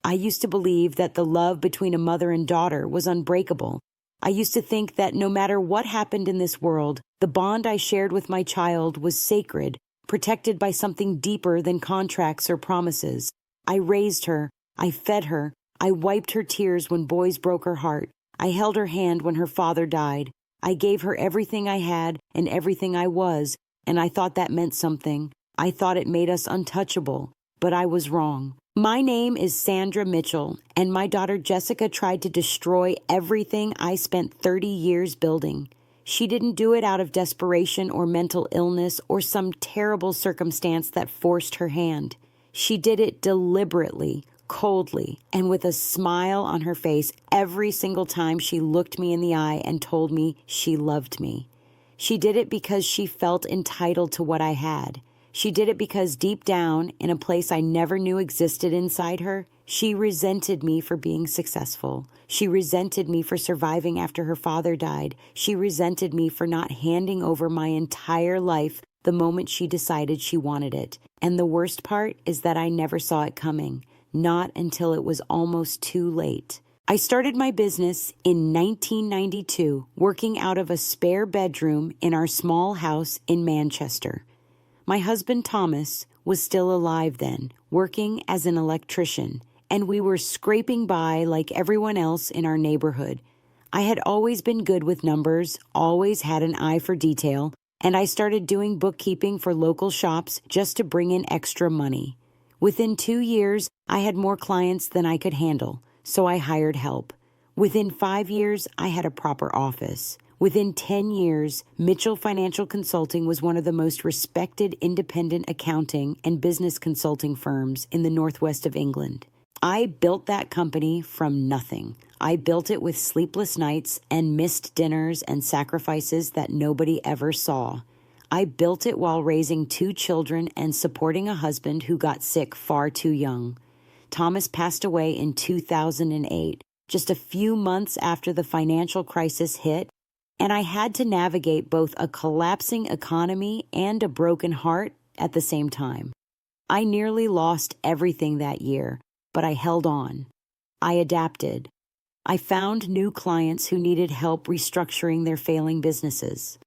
I used to believe that the love between a mother and daughter was unbreakable. I used to think that no matter what happened in this world, the bond I shared with my child was sacred, protected by something deeper than contracts or promises. I raised her, I fed her, I wiped her tears when boys broke her heart. I held her hand when her father died. I gave her everything I had and everything I was, and I thought that meant something. I thought it made us untouchable, but I was wrong. My name is Sandra Mitchell, and my daughter Jessica tried to destroy everything I spent 30 years building. She didn't do it out of desperation or mental illness or some terrible circumstance that forced her hand. She did it deliberately, coldly, and with a smile on her face every single time she looked me in the eye and told me she loved me. She did it because she felt entitled to what I had. She did it because deep down, in a place I never knew existed inside her, she resented me for being successful. She resented me for surviving after her father died. She resented me for not handing over my entire life the moment she decided she wanted it. And the worst part is that I never saw it coming, not until it was almost too late. I started my business in 1992, working out of a spare bedroom in our small house in Manchester. My husband, Thomas, was still alive then, working as an electrician, and we were scraping by like everyone else in our neighborhood. I had always been good with numbers, always had an eye for detail, and I started doing bookkeeping for local shops just to bring in extra money. Within 2 years, I had more clients than I could handle, so I hired help. Within 5 years, I had a proper office. Within 10 years, Mitchell Financial Consulting was one of the most respected independent accounting and business consulting firms in the northwest of England. I built that company from nothing. I built it with sleepless nights and missed dinners and sacrifices that nobody ever saw. I built it while raising 2 children and supporting a husband who got sick far too young. Thomas passed away in 2008, just a few months after the financial crisis hit, and I had to navigate both a collapsing economy and a broken heart at the same time. I nearly lost everything that year, but I held on. I adapted. I found new clients who needed help restructuring their failing businesses.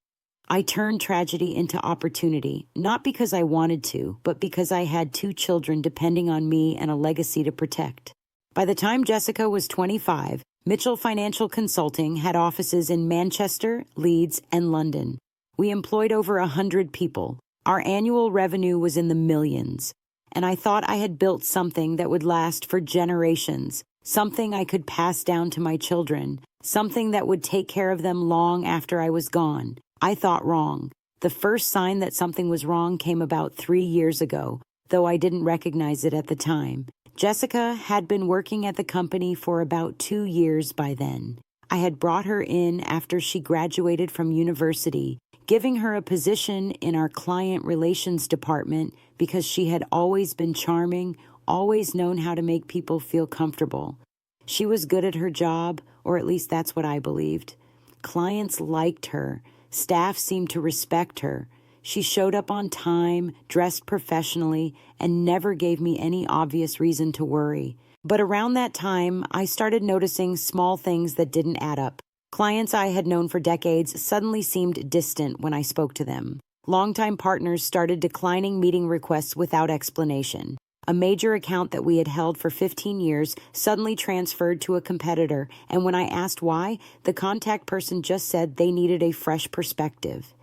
I turned tragedy into opportunity, not because I wanted to, but because I had 2 children depending on me and a legacy to protect. By the time Jessica was 25, Mitchell Financial Consulting had offices in Manchester, Leeds, and London. We employed over 100 people. Our annual revenue was in the millions, and I thought I had built something that would last for generations, something I could pass down to my children, something that would take care of them long after I was gone. I thought wrong. The first sign that something was wrong came about 3 years ago, though I didn't recognize it at the time. Jessica had been working at the company for about 2 years by then. I had brought her in after she graduated from university, giving her a position in our client relations department because she had always been charming, always known how to make people feel comfortable. She was good at her job, or at least that's what I believed. Clients liked her. Staff seemed to respect her. She showed up on time, dressed professionally, and never gave me any obvious reason to worry. But around that time, I started noticing small things that didn't add up. Clients I had known for decades suddenly seemed distant when I spoke to them. Longtime partners started declining meeting requests without explanation. A major account that we had held for 15 years suddenly transferred to a competitor, and when I asked why, the contact person just said they needed a fresh perspective.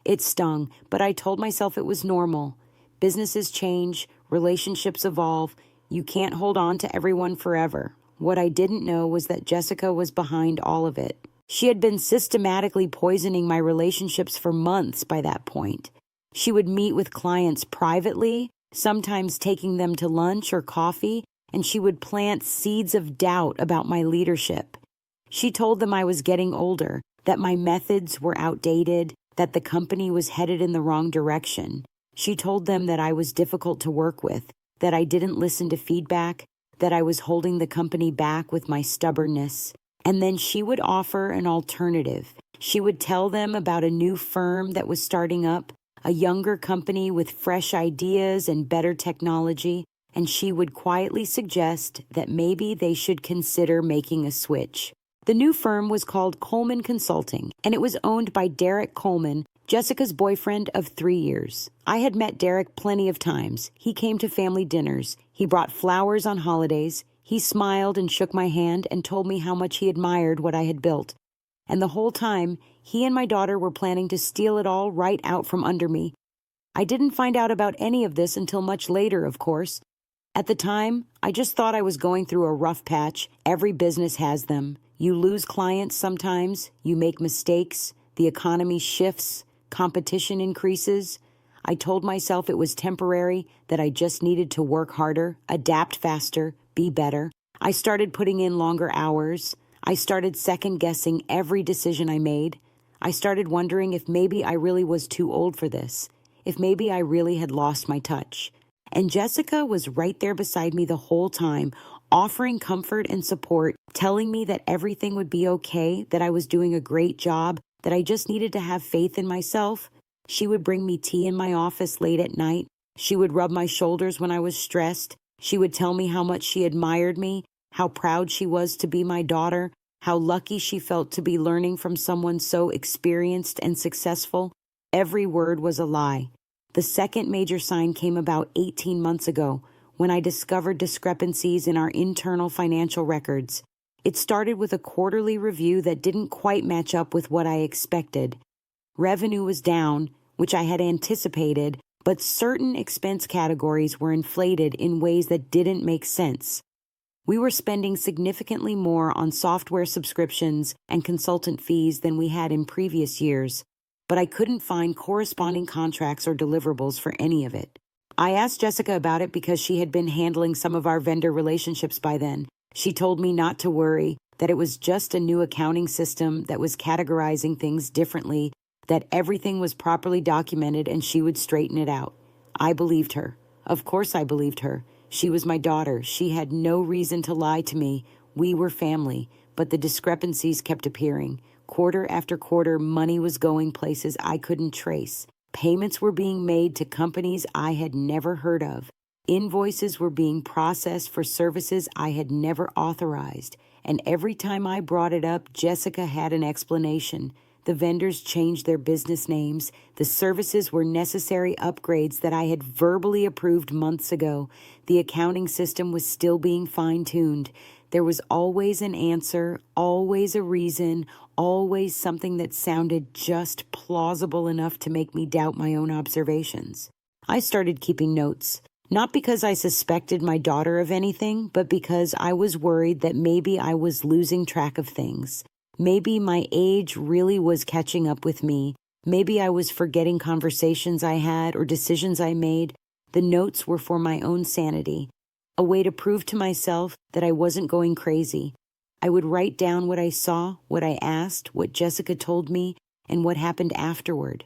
It stung, but I told myself it was normal. Businesses change, relationships evolve. You can't hold on to everyone forever. What I didn't know was that Jessica was behind all of it. She had been systematically poisoning my relationships for months by that point. She would meet with clients privately, sometimes taking them to lunch or coffee, and she would plant seeds of doubt about my leadership. She told them I was getting older, that my methods were outdated, that the company was headed in the wrong direction. She told them that I was difficult to work with, that I didn't listen to feedback, that I was holding the company back with my stubbornness. And then she would offer an alternative. She would tell them about a new firm that was starting up, a younger company with fresh ideas and better technology, and she would quietly suggest that maybe they should consider making a switch. The new firm was called Coleman Consulting, and it was owned by Derek Coleman, Jessica's boyfriend of 3 years. I had met Derek plenty of times. He came to family dinners. He brought flowers on holidays. He smiled and shook my hand and told me how much he admired what I had built. And the whole time, he and my daughter were planning to steal it all right out from under me. I didn't find out about any of this until much later, of course. At the time, I just thought I was going through a rough patch. Every business has them. You lose clients sometimes, you make mistakes, the economy shifts, competition increases. I told myself it was temporary, that I just needed to work harder, adapt faster, be better. I started putting in longer hours. I started second-guessing every decision I made. I started wondering if maybe I really was too old for this, if maybe I really had lost my touch. And Jessica was right there beside me the whole time, offering comfort and support, telling me that everything would be okay, that I was doing a great job, that I just needed to have faith in myself. She would bring me tea in my office late at night. She would rub my shoulders when I was stressed. She would tell me how much she admired me, how proud she was to be my daughter, how lucky she felt to be learning from someone so experienced and successful. Every word was a lie. The second major sign came about 18 months ago, when I discovered discrepancies in our internal financial records. It started with a quarterly review that didn't quite match up with what I expected. Revenue was down, which I had anticipated, but certain expense categories were inflated in ways that didn't make sense. We were spending significantly more on software subscriptions and consultant fees than we had in previous years, but I couldn't find corresponding contracts or deliverables for any of it. I asked Jessica about it because she had been handling some of our vendor relationships by then. She told me not to worry, that it was just a new accounting system that was categorizing things differently, that everything was properly documented and she would straighten it out. I believed her. Of course I believed her. She was my daughter. She had no reason to lie to me. We were family, but the discrepancies kept appearing. Quarter after quarter, money was going places I couldn't trace. Payments were being made to companies I had never heard of. Invoices were being processed for services I had never authorized. And every time I brought it up, Jessica had an explanation. The vendors changed their business names. The services were necessary upgrades that I had verbally approved months ago. The accounting system was still being fine-tuned. There was always an answer, always a reason, always something that sounded just plausible enough to make me doubt my own observations. I started keeping notes, not because I suspected my daughter of anything, but because I was worried that maybe I was losing track of things. Maybe my age really was catching up with me. Maybe I was forgetting conversations I had or decisions I made. The notes were for my own sanity, a way to prove to myself that I wasn't going crazy. I would write down what I saw, what I asked, what Jessica told me, and what happened afterward.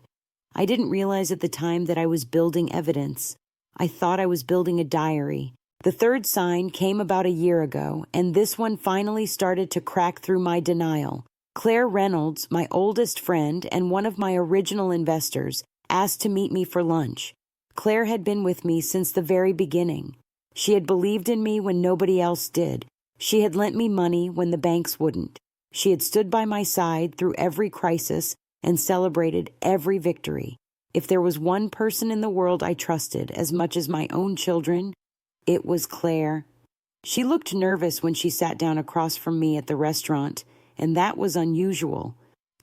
I didn't realize at the time that I was building evidence. I thought I was building a diary. The third sign came about a year ago, and this one finally started to crack through my denial. Claire Reynolds, my oldest friend and one of my original investors, asked to meet me for lunch. Claire had been with me since the very beginning. She had believed in me when nobody else did. She had lent me money when the banks wouldn't. She had stood by my side through every crisis and celebrated every victory. If there was one person in the world I trusted as much as my own children, it was Claire. She looked nervous when she sat down across from me at the restaurant, and that was unusual.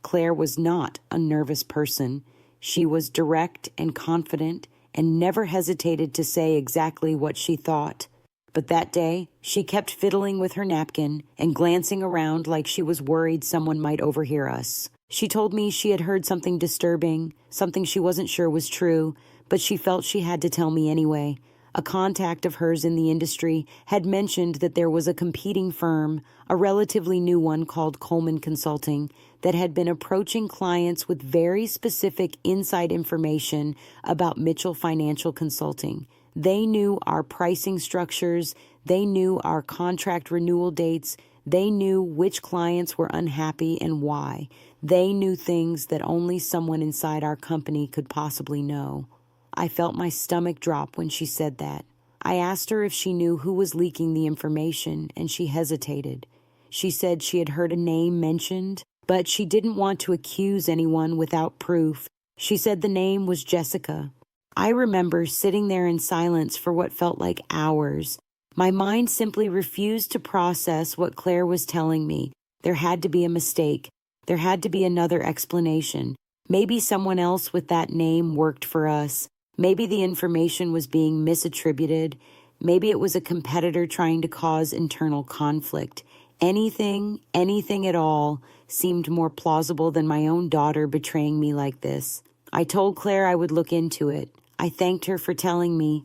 Claire was not a nervous person. She was direct and confident and never hesitated to say exactly what she thought. But that day, she kept fiddling with her napkin and glancing around like she was worried someone might overhear us. She told me she had heard something disturbing, something she wasn't sure was true, but she felt she had to tell me anyway. A contact of hers in the industry had mentioned that there was a competing firm, a relatively new one called Coleman Consulting, that had been approaching clients with very specific inside information about Mitchell Financial Consulting. They knew our pricing structures, they knew our contract renewal dates, they knew which clients were unhappy and why. They knew things that only someone inside our company could possibly know. I felt my stomach drop when she said that. I asked her if she knew who was leaking the information, and she hesitated. She said she had heard a name mentioned, but she didn't want to accuse anyone without proof. She said the name was Jessica. I remember sitting there in silence for what felt like hours. My mind simply refused to process what Claire was telling me. There had to be a mistake. There had to be another explanation. Maybe someone else with that name worked for us. Maybe the information was being misattributed. Maybe it was a competitor trying to cause internal conflict. Anything at all seemed more plausible than my own daughter betraying me like this. I told Claire I would look into it. I thanked her for telling me.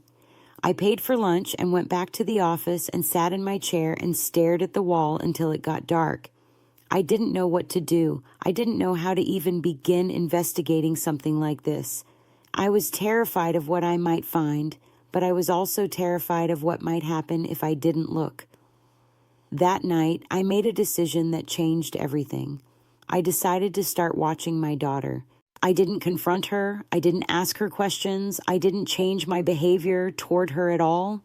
I paid for lunch and went back to the office and sat in my chair and stared at the wall until it got dark. I didn't know what to do. I didn't know how to even begin investigating something like this. I was terrified of what I might find, but I was also terrified of what might happen if I didn't look. That night, I made a decision that changed everything. I decided to start watching my daughter. I didn't confront her. I didn't ask her questions. I didn't change my behavior toward her at all.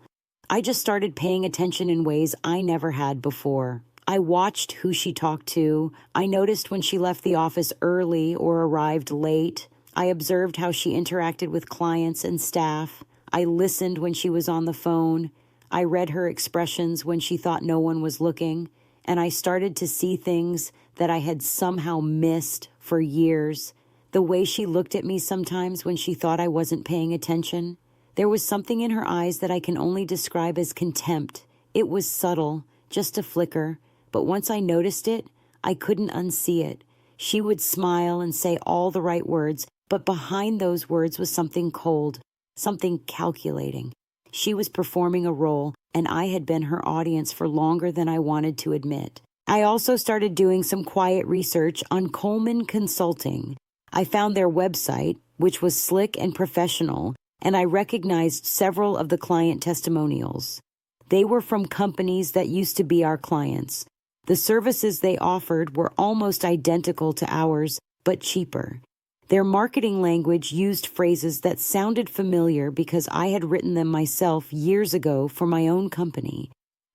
I just started paying attention in ways I never had before. I watched who she talked to. I noticed when she left the office early or arrived late. I observed how she interacted with clients and staff. I listened when she was on the phone. I read her expressions when she thought no one was looking, and I started to see things that I had somehow missed for years. The way she looked at me sometimes when she thought I wasn't paying attention. There was something in her eyes that I can only describe as contempt. It was subtle, just a flicker, but once I noticed it, I couldn't unsee it. She would smile and say all the right words, but behind those words was something cold, something calculating. She was performing a role, and I had been her audience for longer than I wanted to admit. I also started doing some quiet research on Coleman Consulting. I found their website, which was slick and professional, and I recognized several of the client testimonials. They were from companies that used to be our clients. The services they offered were almost identical to ours, but cheaper. Their marketing language used phrases that sounded familiar because I had written them myself years ago for my own company.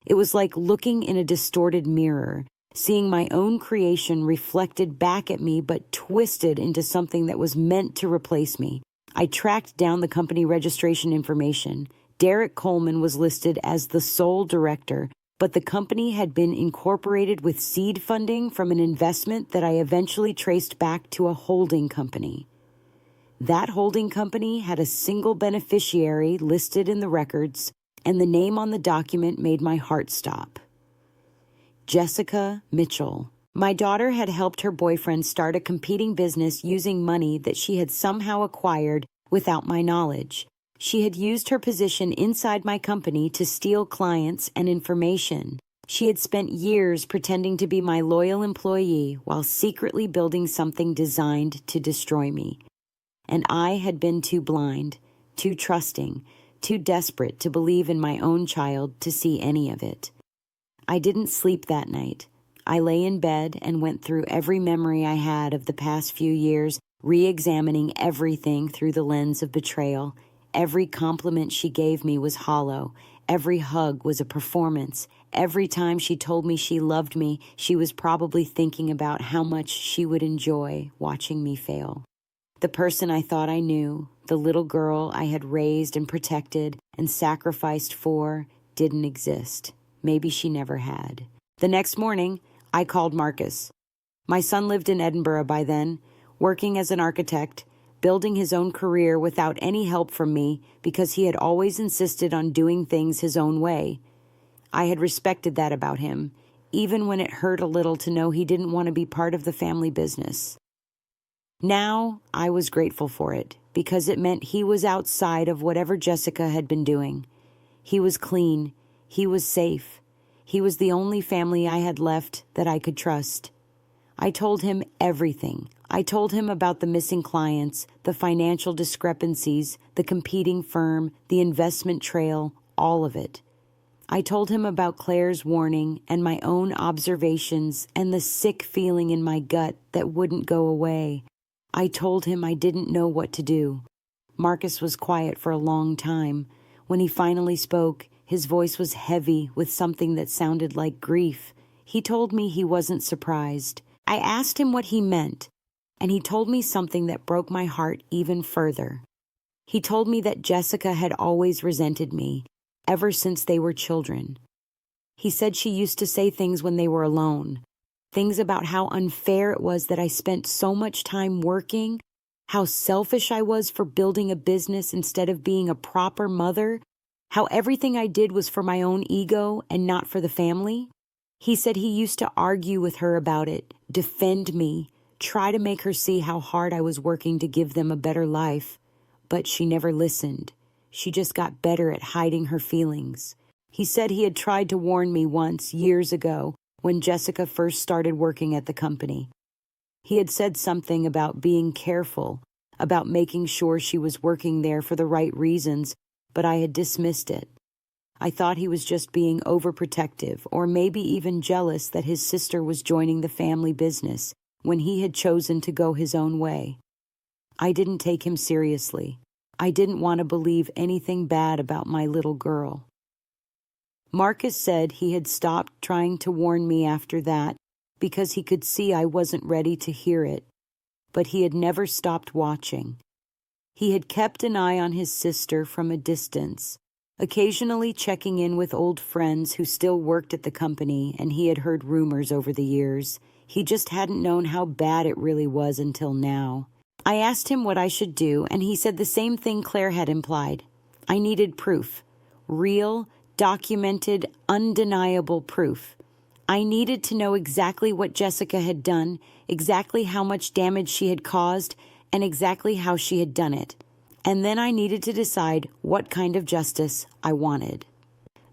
It was like looking in a distorted mirror, seeing my own creation reflected back at me but twisted into something that was meant to replace me. I tracked down the company registration information. Derek Coleman was listed as the sole director, but the company had been incorporated with seed funding from an investment that I eventually traced back to a holding company. That holding company had a single beneficiary listed in the records, and the name on the document made my heart stop. Jessica Mitchell. My daughter had helped her boyfriend start a competing business using money that she had somehow acquired without my knowledge. She had used her position inside my company to steal clients and information. She had spent years pretending to be my loyal employee while secretly building something designed to destroy me. And I had been too blind, too trusting, too desperate to believe in my own child to see any of it. I didn't sleep that night. I lay in bed and went through every memory I had of the past few years, re-examining everything through the lens of betrayal. Every compliment she gave me was hollow. Every hug was a performance. Every time she told me she loved me, she was probably thinking about how much she would enjoy watching me fail. The person I thought I knew, the little girl I had raised and protected and sacrificed for, didn't exist. Maybe she never had. The next morning, I called Marcus. My son lived in Edinburgh by then, working as an architect, building his own career without any help from me because he had always insisted on doing things his own way. I had respected that about him, even when it hurt a little to know he didn't want to be part of the family business. Now, I was grateful for it because it meant he was outside of whatever Jessica had been doing. He was clean. He was safe. He was the only family I had left that I could trust. I told him everything. I told him about the missing clients, the financial discrepancies, the competing firm, the investment trail, all of it. I told him about Claire's warning and my own observations and the sick feeling in my gut that wouldn't go away. I told him I didn't know what to do. Marcus was quiet for a long time. When he finally spoke, his voice was heavy with something that sounded like grief. He told me he wasn't surprised. I asked him what he meant, and he told me something that broke my heart even further. He told me that Jessica had always resented me, ever since they were children. He said she used to say things when they were alone, things about how unfair it was that I spent so much time working, how selfish I was for building a business instead of being a proper mother, how everything I did was for my own ego and not for the family. He said he used to argue with her about it, defend me, try to make her see how hard I was working to give them a better life. But she never listened. She just got better at hiding her feelings. He said he had tried to warn me once, years ago, when Jessica first started working at the company. He had said something about being careful, about making sure she was working there for the right reasons, but I had dismissed it. I thought he was just being overprotective, or maybe even jealous that his sister was joining the family business when he had chosen to go his own way. I didn't take him seriously. I didn't want to believe anything bad about my little girl. Marcus said he had stopped trying to warn me after that because he could see I wasn't ready to hear it, but he had never stopped watching. He had kept an eye on his sister from a distance, occasionally checking in with old friends who still worked at the company, and he had heard rumors over the years. He just hadn't known how bad it really was until now. I asked him what I should do, and he said the same thing Claire had implied. I needed proof. Real, documented, undeniable proof. I needed to know exactly what Jessica had done, exactly how much damage she had caused, and exactly how she had done it. And then I needed to decide what kind of justice I wanted.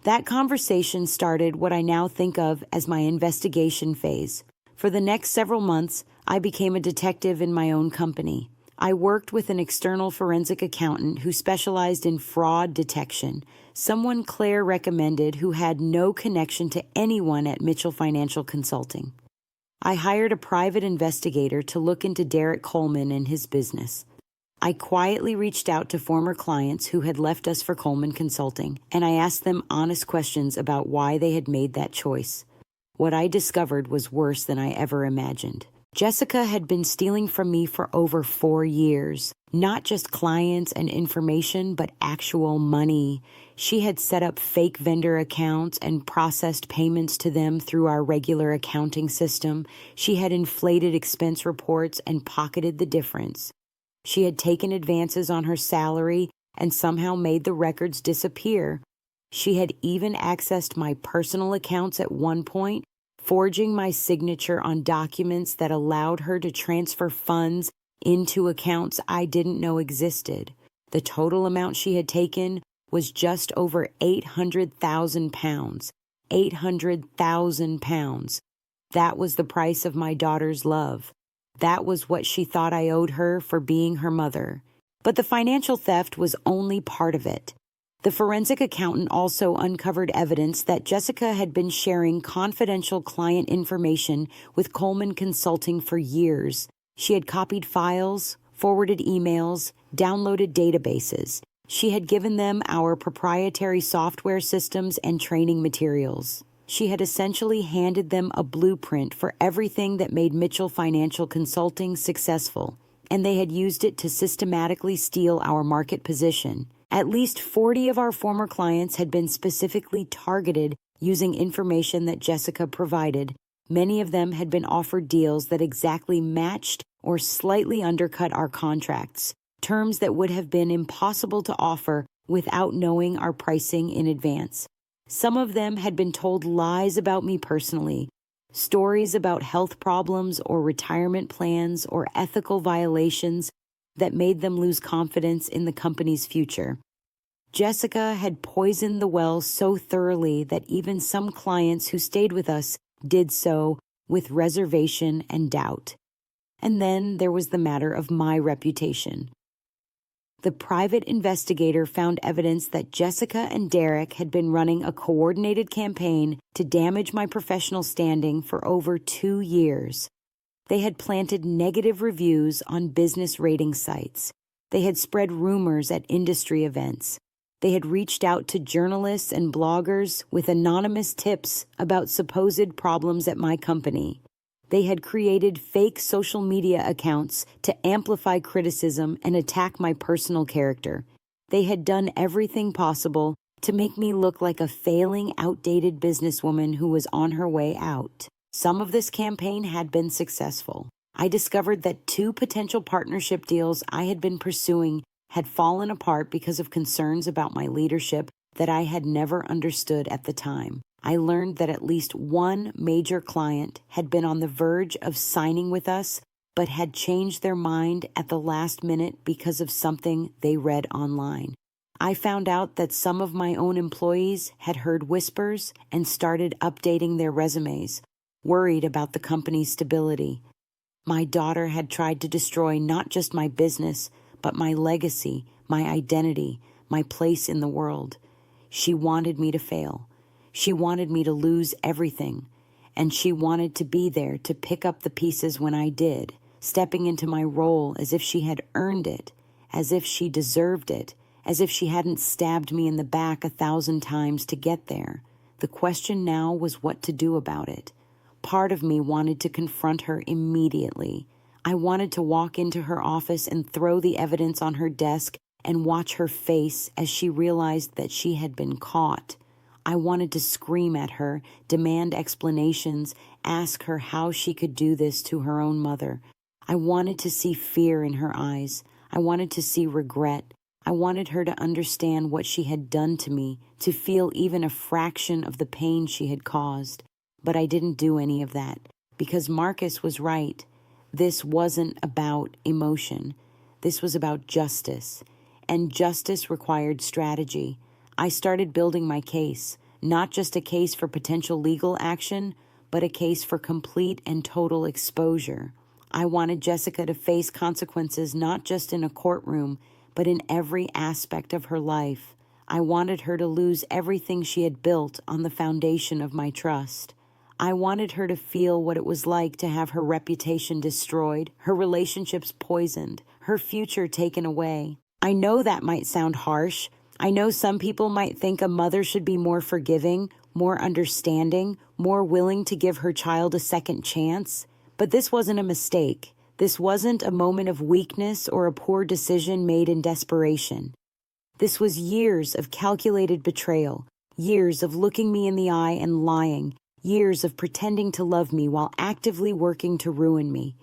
That conversation started what I now think of as my investigation phase. For the next several months, I became a detective in my own company. I worked with an external forensic accountant who specialized in fraud detection, someone Claire recommended who had no connection to anyone at Mitchell Financial Consulting. I hired a private investigator to look into Derek Coleman and his business. I quietly reached out to former clients who had left us for Coleman Consulting, and I asked them honest questions about why they had made that choice. What I discovered was worse than I ever imagined. Jessica had been stealing from me for over 4 years, not just clients and information, but actual money. She had set up fake vendor accounts and processed payments to them through our regular accounting system. She had inflated expense reports and pocketed the difference. She had taken advances on her salary and somehow made the records disappear. She had even accessed my personal accounts at one point, forging my signature on documents that allowed her to transfer funds into accounts I didn't know existed. The total amount she had taken was just over £800,000. £800,000. That was the price of my daughter's love. That was what she thought I owed her for being her mother. But the financial theft was only part of it. The forensic accountant also uncovered evidence that Jessica had been sharing confidential client information with Coleman Consulting for years. She had copied files, forwarded emails, downloaded databases. She had given them our proprietary software systems and training materials. She had essentially handed them a blueprint for everything that made Mitchell Financial Consulting successful, and they had used it to systematically steal our market position. At least 40 of our former clients had been specifically targeted using information that Jessica provided. Many of them had been offered deals that exactly matched or slightly undercut our contracts, terms that would have been impossible to offer without knowing our pricing in advance. Some of them had been told lies about me personally, stories about health problems or retirement plans or ethical violations that made them lose confidence in the company's future. Jessica had poisoned the well so thoroughly that even some clients who stayed with us did so with reservation and doubt. And then there was the matter of my reputation. The private investigator found evidence that Jessica and Derek had been running a coordinated campaign to damage my professional standing for over 2 years. They had planted negative reviews on business rating sites. They had spread rumors at industry events. They had reached out to journalists and bloggers with anonymous tips about supposed problems at my company. They had created fake social media accounts to amplify criticism and attack my personal character. They had done everything possible to make me look like a failing, outdated businesswoman who was on her way out. Some of this campaign had been successful. I discovered that 2 potential partnership deals I had been pursuing had fallen apart because of concerns about my leadership that I had never understood at the time. I learned that at least 1 major client had been on the verge of signing with us, but had changed their mind at the last minute because of something they read online. I found out that some of my own employees had heard whispers and started updating their resumes, worried about the company's stability. My daughter had tried to destroy not just my business, but my legacy, my identity, my place in the world. She wanted me to fail. She wanted me to lose everything, and she wanted to be there to pick up the pieces when I did, stepping into my role as if she had earned it, as if she deserved it, as if she hadn't stabbed me in the back 1,000 times to get there. The question now was what to do about it. Part of me wanted to confront her immediately. I wanted to walk into her office and throw the evidence on her desk and watch her face as she realized that she had been caught. I wanted to scream at her, demand explanations, ask her how she could do this to her own mother. I wanted to see fear in her eyes. I wanted to see regret. I wanted her to understand what she had done to me, to feel even a fraction of the pain she had caused. But I didn't do any of that, because Marcus was right. This wasn't about emotion. This was about justice. And justice required strategy. I started building my case, not just a case for potential legal action, but a case for complete and total exposure. I wanted Jessica to face consequences not just in a courtroom, but in every aspect of her life. I wanted her to lose everything she had built on the foundation of my trust. I wanted her to feel what it was like to have her reputation destroyed, her relationships poisoned, her future taken away. I know that might sound harsh. I know some people might think a mother should be more forgiving, more understanding, more willing to give her child a second chance. But this wasn't a mistake. This wasn't a moment of weakness or a poor decision made in desperation. This was years of calculated betrayal, years of looking me in the eye and lying, years of pretending to love me while actively working to ruin me.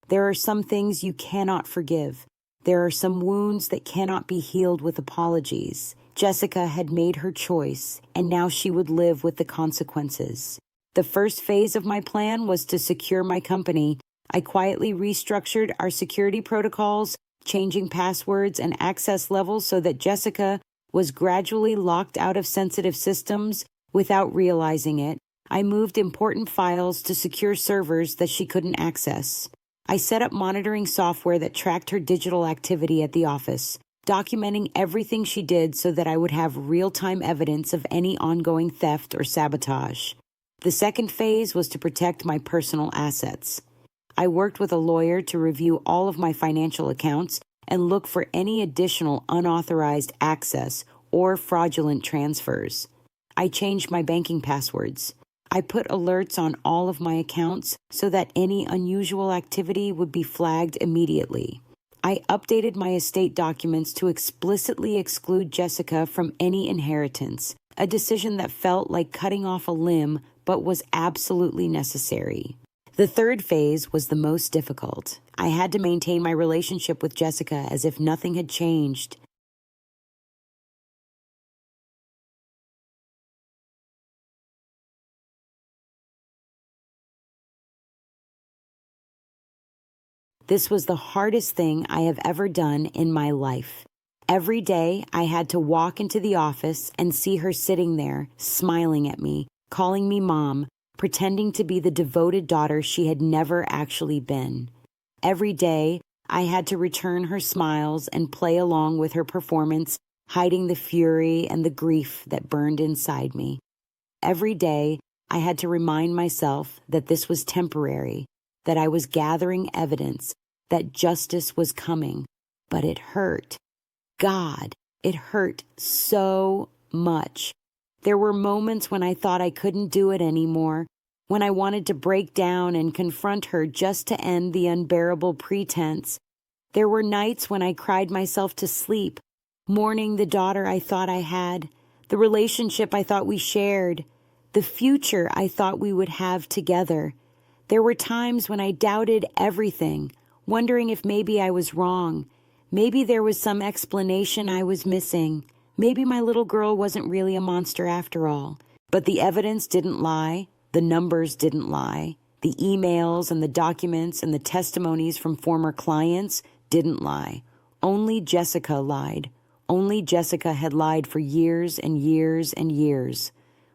There are some things you cannot forgive. There are some wounds that cannot be healed with apologies. Jessica had made her choice, and now she would live with the consequences. The first phase of my plan was to secure my company. I quietly restructured our security protocols, changing passwords and access levels so that Jessica was gradually locked out of sensitive systems without realizing it. I moved important files to secure servers that she couldn't access. I set up monitoring software that tracked her digital activity at the office, documenting everything she did so that I would have real-time evidence of any ongoing theft or sabotage. The second phase was to protect my personal assets. I worked with a lawyer to review all of my financial accounts and look for any additional unauthorized access or fraudulent transfers. I changed my banking passwords. I put alerts on all of my accounts so that any unusual activity would be flagged immediately. I updated my estate documents to explicitly exclude Jessica from any inheritance, a decision that felt like cutting off a limb but was absolutely necessary. The third phase was the most difficult. I had to maintain my relationship with Jessica as if nothing had changed. This was the hardest thing I have ever done in my life. Every day, I had to walk into the office and see her sitting there, smiling at me, calling me mom, pretending to be the devoted daughter she had never actually been. Every day, I had to return her smiles and play along with her performance, hiding the fury and the grief that burned inside me. Every day, I had to remind myself that this was temporary, that I was gathering evidence, that justice was coming, but it hurt. God, It hurt so much. There were moments when I thought I couldn't do it anymore, when I wanted to break down and confront her just to end the unbearable pretense. There were nights when I cried myself to sleep, mourning the daughter I thought I had, the relationship I thought we shared, the future I thought we would have together. There were times when I doubted everything, wondering if maybe I was wrong. Maybe there was some explanation I was missing. Maybe my little girl wasn't really a monster after all. But the evidence didn't lie. The numbers didn't lie. The emails and the documents and the testimonies from former clients didn't lie. Only Jessica lied. Only Jessica had lied for years and years and years.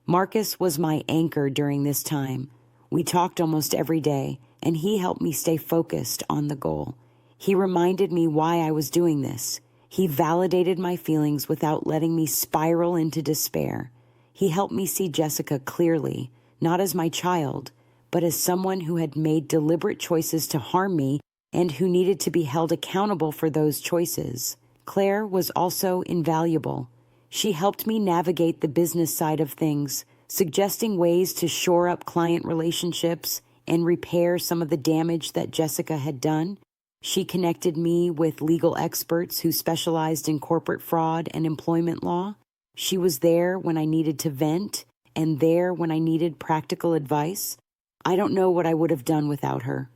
Marcus was my anchor during this time. We talked almost every day, and he helped me stay focused on the goal. He reminded me why I was doing this. He validated my feelings without letting me spiral into despair. He helped me see Jessica clearly, not as my child, but as someone who had made deliberate choices to harm me and who needed to be held accountable for those choices. Claire was also invaluable. She helped me navigate the business side of things, suggesting ways to shore up client relationships and repair some of the damage that Jessica had done. She connected me with legal experts who specialized in corporate fraud and employment law. She was there when I needed to vent and there when I needed practical advice. I don't know what I would have done without her.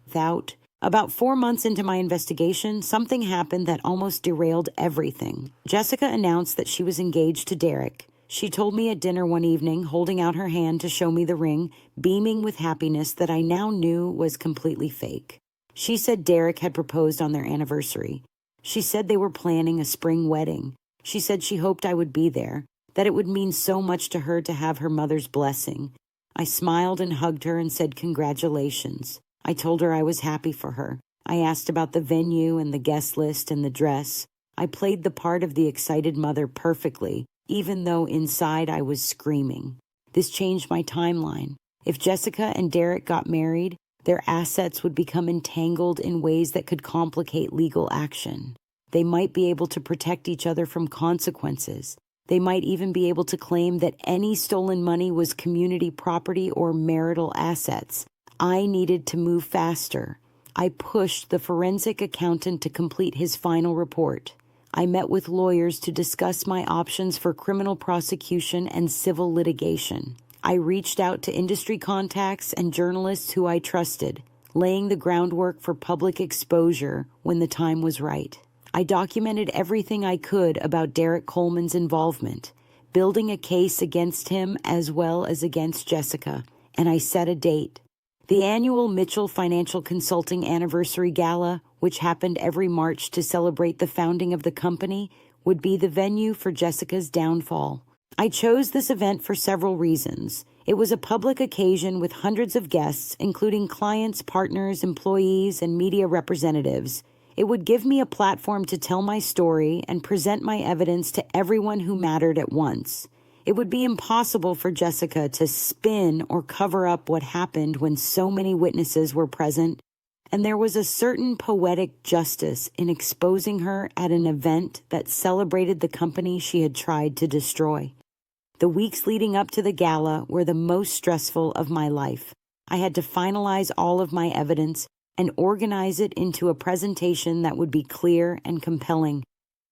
About 4 months into my investigation, something happened that almost derailed everything. Jessica announced that she was engaged to Derek. She told me at dinner one evening, holding out her hand to show me the ring, beaming with happiness that I now knew was completely fake. She said Derek had proposed on their anniversary. She said they were planning a spring wedding. She said she hoped I would be there, that it would mean so much to her to have her mother's blessing. I smiled and hugged her and said congratulations. I told her I was happy for her. I asked about the venue and the guest list and the dress. I played the part of the excited mother perfectly, even though inside I was screaming. This changed my timeline. If Jessica and Derek got married, their assets would become entangled in ways that could complicate legal action. They might be able to protect each other from consequences. They might even be able to claim that any stolen money was community property or marital assets. I needed to move faster. I pushed the forensic accountant to complete his final report. I met with lawyers to discuss my options for criminal prosecution and civil litigation. I reached out to industry contacts and journalists who I trusted, laying the groundwork for public exposure when the time was right. I documented everything I could about Derek Coleman's involvement, building a case against him as well as against Jessica, and I set a date. The annual Mitchell Financial Consulting Anniversary Gala, which happened every March to celebrate the founding of the company, would be the venue for Jessica's downfall. I chose this event for several reasons. It was a public occasion with hundreds of guests, including clients, partners, employees, and media representatives. It would give me a platform to tell my story and present my evidence to everyone who mattered at once. It would be impossible for Jessica to spin or cover up what happened when so many witnesses were present, and there was a certain poetic justice in exposing her at an event that celebrated the company she had tried to destroy. The weeks leading up to the gala were the most stressful of my life. I had to finalize all of my evidence and organize it into a presentation that would be clear and compelling.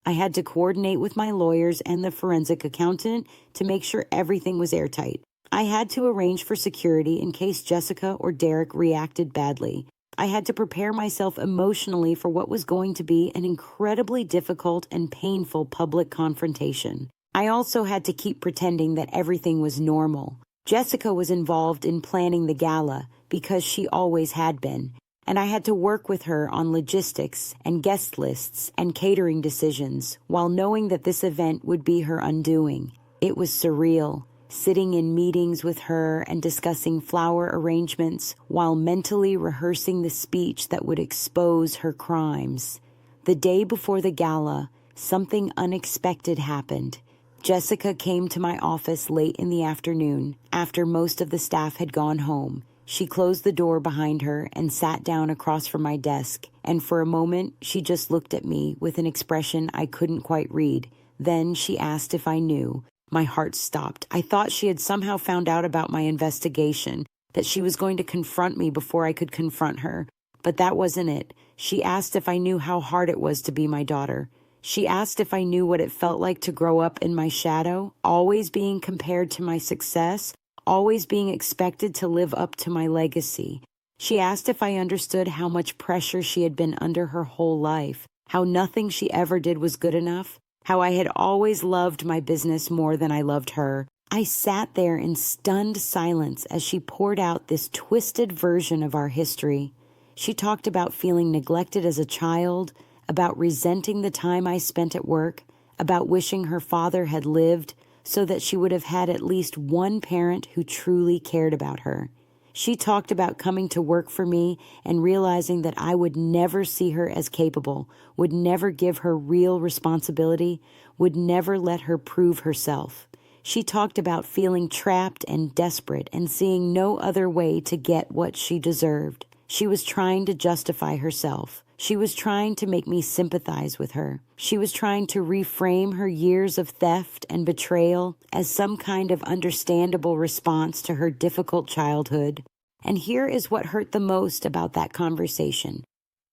I had to coordinate with my lawyers and the forensic accountant to make sure everything was airtight. I had to arrange for security in case Jessica or Derek reacted badly. I had to prepare myself emotionally for what was going to be an incredibly difficult and painful public confrontation. I also had to keep pretending that everything was normal. Jessica was involved in planning the gala because she always had been, and I had to work with her on logistics and guest lists and catering decisions while knowing that this event would be her undoing. It was surreal, sitting in meetings with her and discussing flower arrangements while mentally rehearsing the speech that would expose her crimes. The day before the gala, something unexpected happened. Jessica came to my office late in the afternoon, after most of the staff had gone home. She closed the door behind her and sat down across from my desk, and for a moment she just looked at me with an expression I couldn't quite read. Then she asked if I knew. My heart stopped. I thought she had somehow found out about my investigation, that she was going to confront me before I could confront her. But that wasn't it. She asked if I knew how hard it was to be my daughter. She asked if I knew what it felt like to grow up in my shadow, always being compared to my success, always being expected to live up to my legacy. She asked if I understood how much pressure she had been under her whole life, how nothing she ever did was good enough, how I had always loved my business more than I loved her. I sat there in stunned silence as she poured out this twisted version of our history. She talked about feeling neglected as a child, about resenting the time I spent at work, about wishing her father had lived so that she would have had at least one parent who truly cared about her. She talked about coming to work for me and realizing that I would never see her as capable, would never give her real responsibility, would never let her prove herself. She talked about feeling trapped and desperate and seeing no other way to get what she deserved. She was trying to justify herself. She was trying to make me sympathize with her. She was trying to reframe her years of theft and betrayal as some kind of understandable response to her difficult childhood. And here is what hurt the most about that conversation.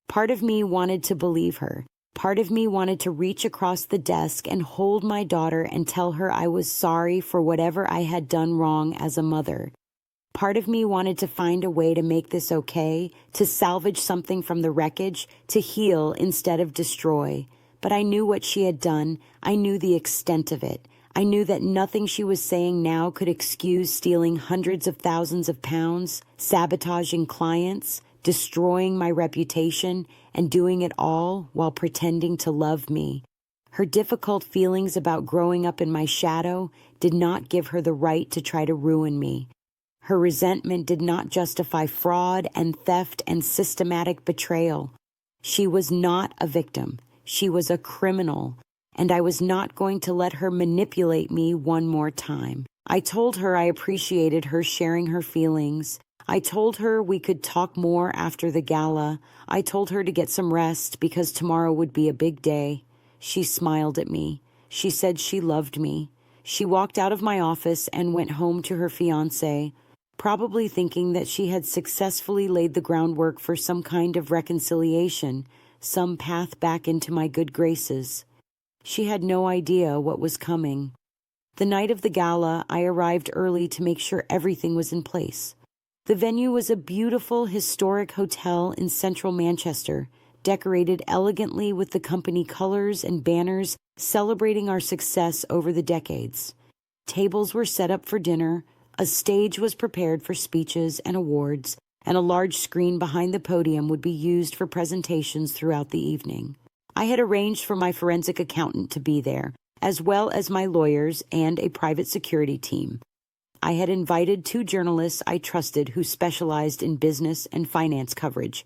Part of me wanted to believe her. Part of me wanted to reach across the desk and hold my daughter and tell her I was sorry for whatever I had done wrong as a mother. Part of me wanted to find a way to make this okay, to salvage something from the wreckage, to heal instead of destroy. But I knew what she had done. I knew the extent of it. I knew that nothing she was saying now could excuse stealing hundreds of thousands of pounds, sabotaging clients, destroying my reputation, and doing it all while pretending to love me. Her difficult feelings about growing up in my shadow did not give her the right to try to ruin me. Her resentment did not justify fraud and theft and systematic betrayal. She was not a victim. She was a criminal, and I was not going to let her manipulate me one more time. I told her I appreciated her sharing her feelings. I told her we could talk more after the gala. I told her to get some rest because tomorrow would be a big day. She smiled at me. She said she loved me. She walked out of my office and went home to her fiancé, probably thinking that she had successfully laid the groundwork for some kind of reconciliation, some path back into my good graces. She had no idea what was coming. The night of the gala, I arrived early to make sure everything was in place. The venue was a beautiful, historic hotel in central Manchester, decorated elegantly with the company colors and banners celebrating our success over the decades. Tables were set up for dinner. A stage was prepared for speeches and awards, and a large screen behind the podium would be used for presentations throughout the evening. I had arranged for my forensic accountant to be there, as well as my lawyers and a private security team. I had invited 2 journalists I trusted who specialized in business and finance coverage.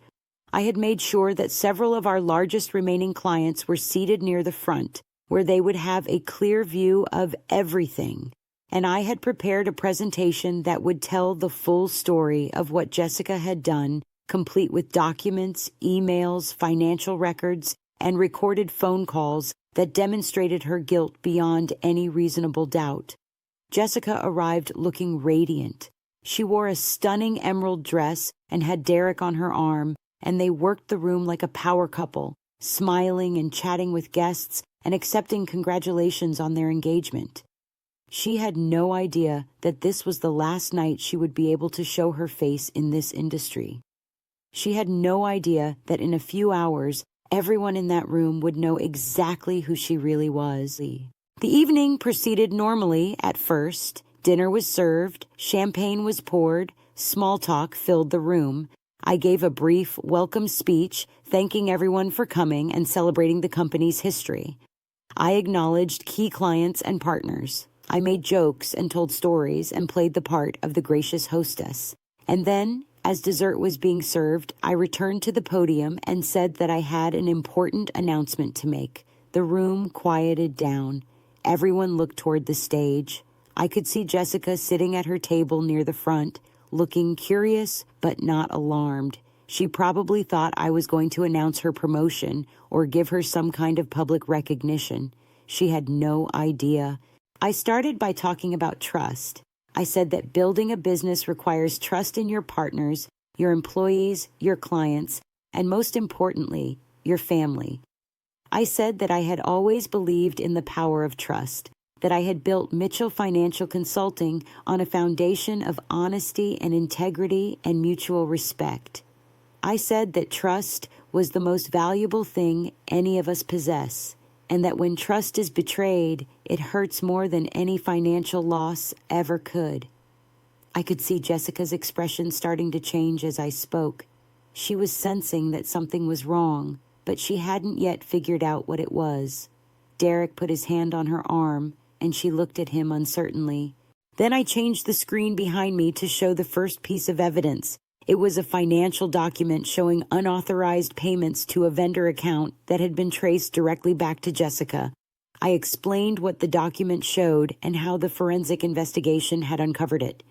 I had made sure that several of our largest remaining clients were seated near the front, where they would have a clear view of everything. And I had prepared a presentation that would tell the full story of what Jessica had done, complete with documents, emails, financial records, and recorded phone calls that demonstrated her guilt beyond any reasonable doubt. Jessica arrived looking radiant. She wore a stunning emerald dress and had Derek on her arm, and they worked the room like a power couple, smiling and chatting with guests and accepting congratulations on their engagement. She had no idea that this was the last night she would be able to show her face in this industry. She had no idea that in a few hours, everyone in that room would know exactly who she really was. The evening proceeded normally at first. Dinner was served, champagne was poured, small talk filled the room. I gave a brief welcome speech, thanking everyone for coming and celebrating the company's history. I acknowledged key clients and partners. I made jokes and told stories and played the part of the gracious hostess. And then, as dessert was being served, I returned to the podium and said that I had an important announcement to make. The room quieted down. Everyone looked toward the stage. I could see Jessica sitting at her table near the front, looking curious but not alarmed. She probably thought I was going to announce her promotion or give her some kind of public recognition. She had no idea. I started by talking about trust. I said that building a business requires trust in your partners, your employees, your clients, and most importantly, your family. I said that I had always believed in the power of trust, that I had built Mitchell Financial Consulting on a foundation of honesty and integrity and mutual respect. I said that trust was the most valuable thing any of us possess, and that when trust is betrayed, it hurts more than any financial loss ever could. I could see Jessica's expression starting to change as I spoke. She was sensing that something was wrong, but she hadn't yet figured out what it was. Derek put his hand on her arm, and she looked at him uncertainly. Then I changed the screen behind me to show the first piece of evidence. It was a financial document showing unauthorized payments to a vendor account that had been traced directly back to Jessica. I explained what the document showed and how the forensic investigation had uncovered it.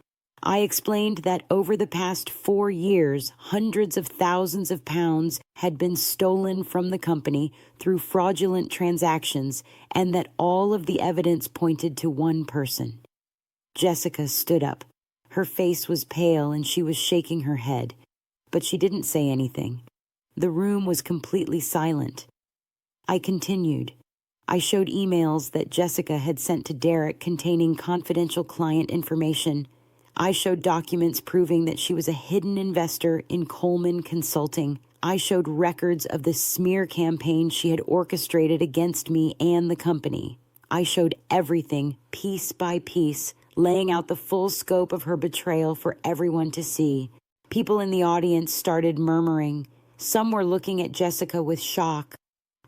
I explained that over the past 4 years, hundreds of thousands of pounds had been stolen from the company through fraudulent transactions, and that all of the evidence pointed to one person. Jessica stood up. Her face was pale and she was shaking her head, but she didn't say anything. The room was completely silent. I continued. I showed emails that Jessica had sent to Derek containing confidential client information. I showed documents proving that she was a hidden investor in Coleman Consulting. I showed records of the smear campaign she had orchestrated against me and the company. I showed everything, piece by piece, laying out the full scope of her betrayal for everyone to see. People in the audience started murmuring. Some were looking at Jessica with shock.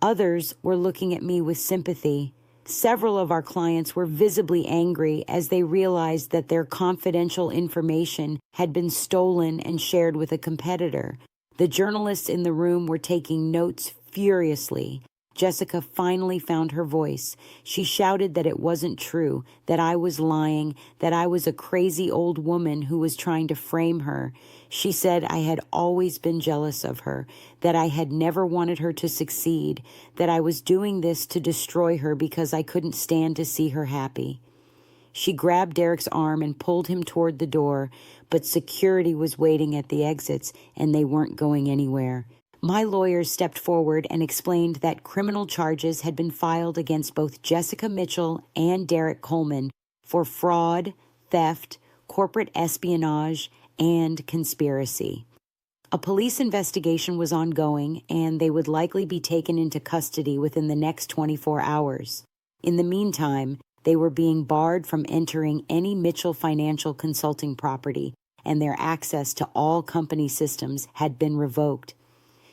Others were looking at me with sympathy. Several of our clients were visibly angry as they realized that their confidential information had been stolen and shared with a competitor. The journalists in the room were taking notes furiously. Jessica finally found her voice. She shouted that it wasn't true, that I was lying, that I was a crazy old woman who was trying to frame her. She said I had always been jealous of her, that I had never wanted her to succeed, that I was doing this to destroy her because I couldn't stand to see her happy. She grabbed Derek's arm and pulled him toward the door, but security was waiting at the exits, and they weren't going anywhere. My lawyers stepped forward and explained that criminal charges had been filed against both Jessica Mitchell and Derek Coleman for fraud, theft, corporate espionage, and conspiracy. A police investigation was ongoing, and they would likely be taken into custody within the next 24 hours. In the meantime, they were being barred from entering any Mitchell Financial Consulting property, and their access to all company systems had been revoked.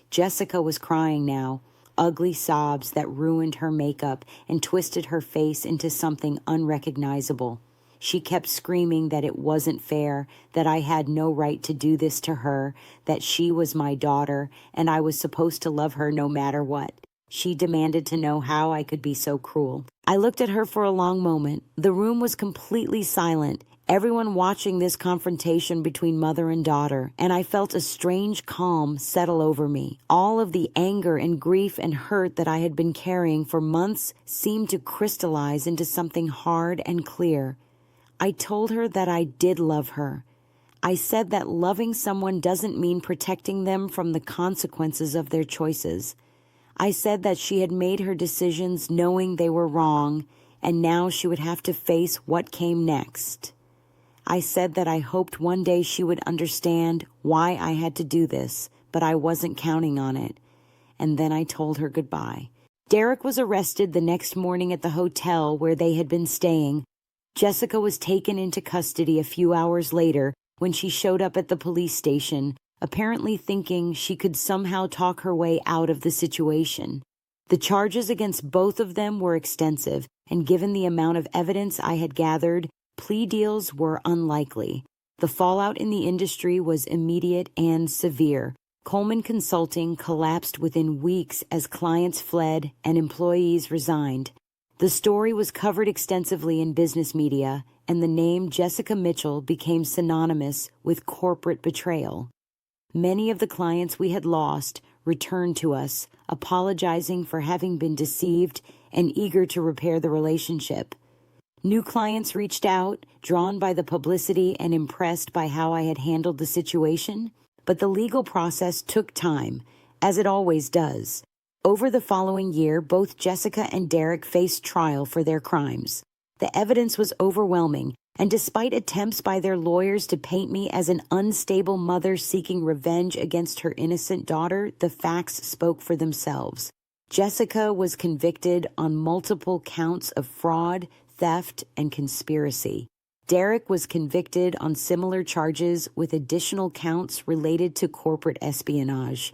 Jessica was crying now, ugly sobs that ruined her makeup and twisted her face into something unrecognizable. She kept screaming that it wasn't fair, that I had no right to do this to her, that she was my daughter, and I was supposed to love her no matter what. She demanded to know how I could be so cruel. I looked at her for a long moment. The room was completely silent, everyone watching this confrontation between mother and daughter, and I felt a strange calm settle over me. All of the anger and grief and hurt that I had been carrying for months seemed to crystallize into something hard and clear. I told her that I did love her. I said that loving someone doesn't mean protecting them from the consequences of their choices. I said that she had made her decisions knowing they were wrong, and now she would have to face what came next. I said that I hoped one day she would understand why I had to do this, but I wasn't counting on it. And then I told her goodbye. Derek was arrested the next morning at the hotel where they had been staying. Jessica was taken into custody a few hours later when she showed up at the police station, apparently thinking she could somehow talk her way out of the situation. The charges against both of them were extensive, and given the amount of evidence I had gathered, plea deals were unlikely. The fallout in the industry was immediate and severe. Coleman Consulting collapsed within weeks as clients fled and employees resigned. The story was covered extensively in business media, and the name Jessica Mitchell became synonymous with corporate betrayal. Many of the clients we had lost returned to us, apologizing for having been deceived and eager to repair the relationship. New clients reached out, drawn by the publicity and impressed by how I had handled the situation, but the legal process took time, as it always does. Over the following year, both Jessica and Derek faced trial for their crimes. The evidence was overwhelming, and despite attempts by their lawyers to paint me as an unstable mother seeking revenge against her innocent daughter, the facts spoke for themselves. Jessica was convicted on multiple counts of fraud, theft, and conspiracy. Derek was convicted on similar charges with additional counts related to corporate espionage.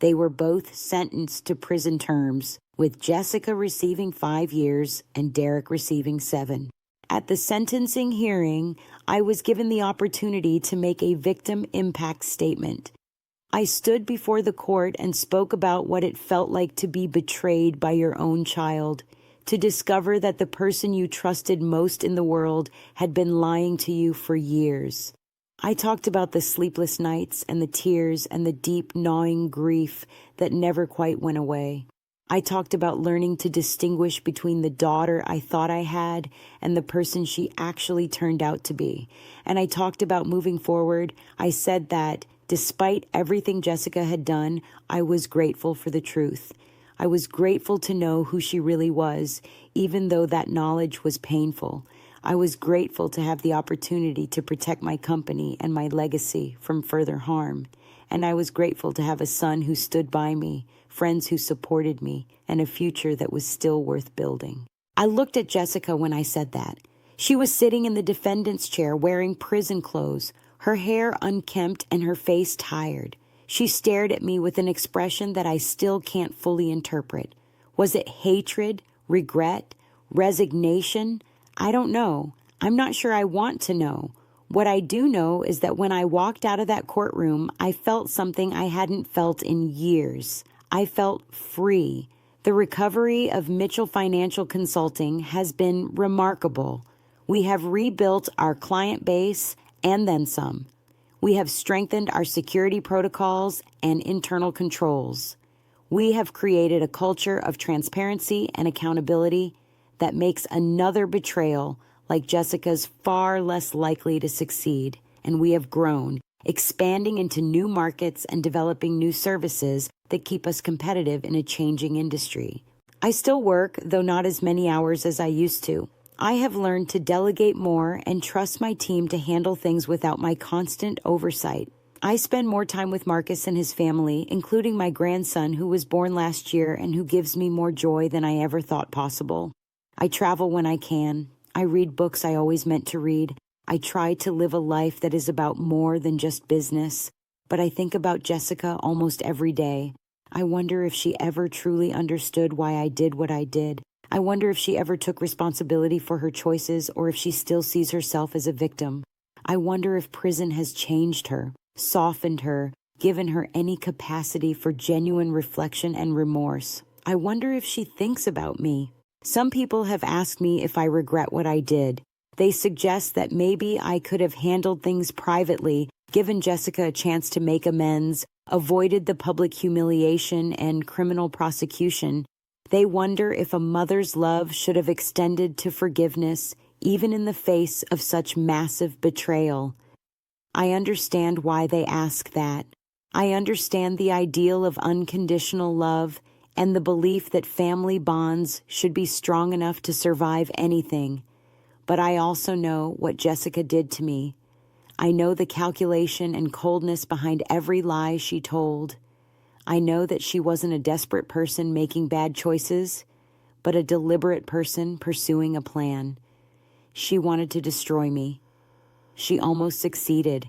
They were both sentenced to prison terms, with Jessica receiving 5 years and Derek receiving 7. At the sentencing hearing, I was given the opportunity to make a victim impact statement. I stood before the court and spoke about what it felt like to be betrayed by your own child, to discover that the person you trusted most in the world had been lying to you for years. I talked about the sleepless nights and the tears and the deep, gnawing grief that never quite went away. I talked about learning to distinguish between the daughter I thought I had and the person she actually turned out to be. And I talked about moving forward. I said that, despite everything Jessica had done, I was grateful for the truth. I was grateful to know who she really was, even though that knowledge was painful. I was grateful to have the opportunity to protect my company and my legacy from further harm. And I was grateful to have a son who stood by me, friends who supported me, and a future that was still worth building. I looked at Jessica when I said that. She was sitting in the defendant's chair wearing prison clothes, her hair unkempt and her face tired. She stared at me with an expression that I still can't fully interpret. Was it hatred, regret, resignation? I don't know. I'm not sure I want to know. What I do know is that when I walked out of that courtroom, I felt something I hadn't felt in years. I felt free. The recovery of Mitchell Financial Consulting has been remarkable. We have rebuilt our client base and then some. We have strengthened our security protocols and internal controls. We have created a culture of transparency and accountability that makes another betrayal like Jessica's far less likely to succeed. And we have grown, expanding into new markets and developing new services that keep us competitive in a changing industry. I still work, though not as many hours as I used to. I have learned to delegate more and trust my team to handle things without my constant oversight. I spend more time with Marcus and his family, including my grandson who was born last year and who gives me more joy than I ever thought possible. I travel when I can. I read books I always meant to read. I try to live a life that is about more than just business. But I think about Jessica almost every day. I wonder if she ever truly understood why I did what I did. I wonder if she ever took responsibility for her choices or if she still sees herself as a victim. I wonder if prison has changed her, softened her, given her any capacity for genuine reflection and remorse. I wonder if she thinks about me. Some people have asked me if I regret what I did. They suggest that maybe I could have handled things privately, given Jessica a chance to make amends, avoided the public humiliation and criminal prosecution. They wonder if a mother's love should have extended to forgiveness, even in the face of such massive betrayal. I understand why they ask that. I understand the ideal of unconditional love and the belief that family bonds should be strong enough to survive anything. But I also know what Jessica did to me. I know the calculation and coldness behind every lie she told. I know that she wasn't a desperate person making bad choices, but a deliberate person pursuing a plan. She wanted to destroy me. She almost succeeded.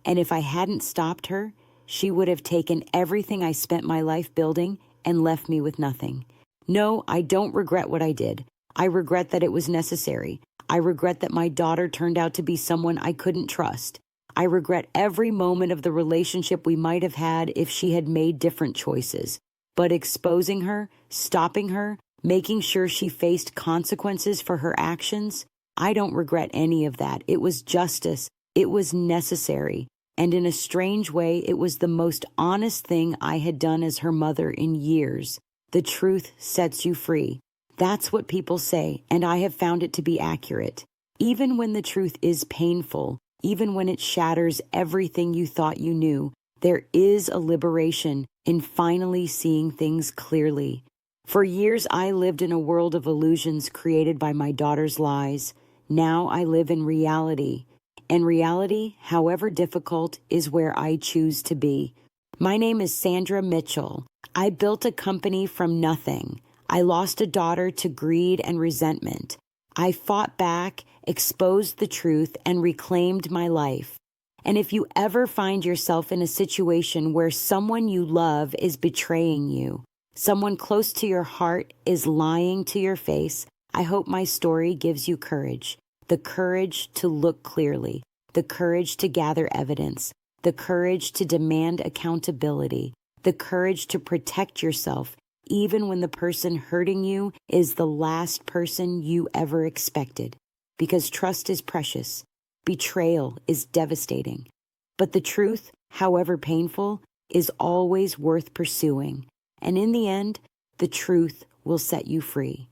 And if I hadn't stopped her, she would have taken everything I spent my life building and left me with nothing. No, I don't regret what I did. I regret that it was necessary. I regret that my daughter turned out to be someone I couldn't trust. I regret every moment of the relationship we might have had if she had made different choices. But exposing her, stopping her, making sure she faced consequences for her actions, I don't regret any of that. It was justice. It was necessary. And in a strange way, it was the most honest thing I had done as her mother in years. The truth sets you free. That's what people say, and I have found it to be accurate. Even when the truth is painful, even when it shatters everything you thought you knew, there is a liberation in finally seeing things clearly. For years, I lived in a world of illusions created by my daughter's lies. Now I live in reality. And reality, however difficult, is where I choose to be. My name is Sandra Mitchell. I built a company from nothing. I lost a daughter to greed and resentment. I fought back, exposed the truth, and reclaimed my life. And if you ever find yourself in a situation where someone you love is betraying you, someone close to your heart is lying to your face, I hope my story gives you courage. The courage to look clearly, the courage to gather evidence, the courage to demand accountability, the courage to protect yourself even when the person hurting you is the last person you ever expected. Because trust is precious. Betrayal is devastating. But the truth, however painful, is always worth pursuing. And in the end, the truth will set you free.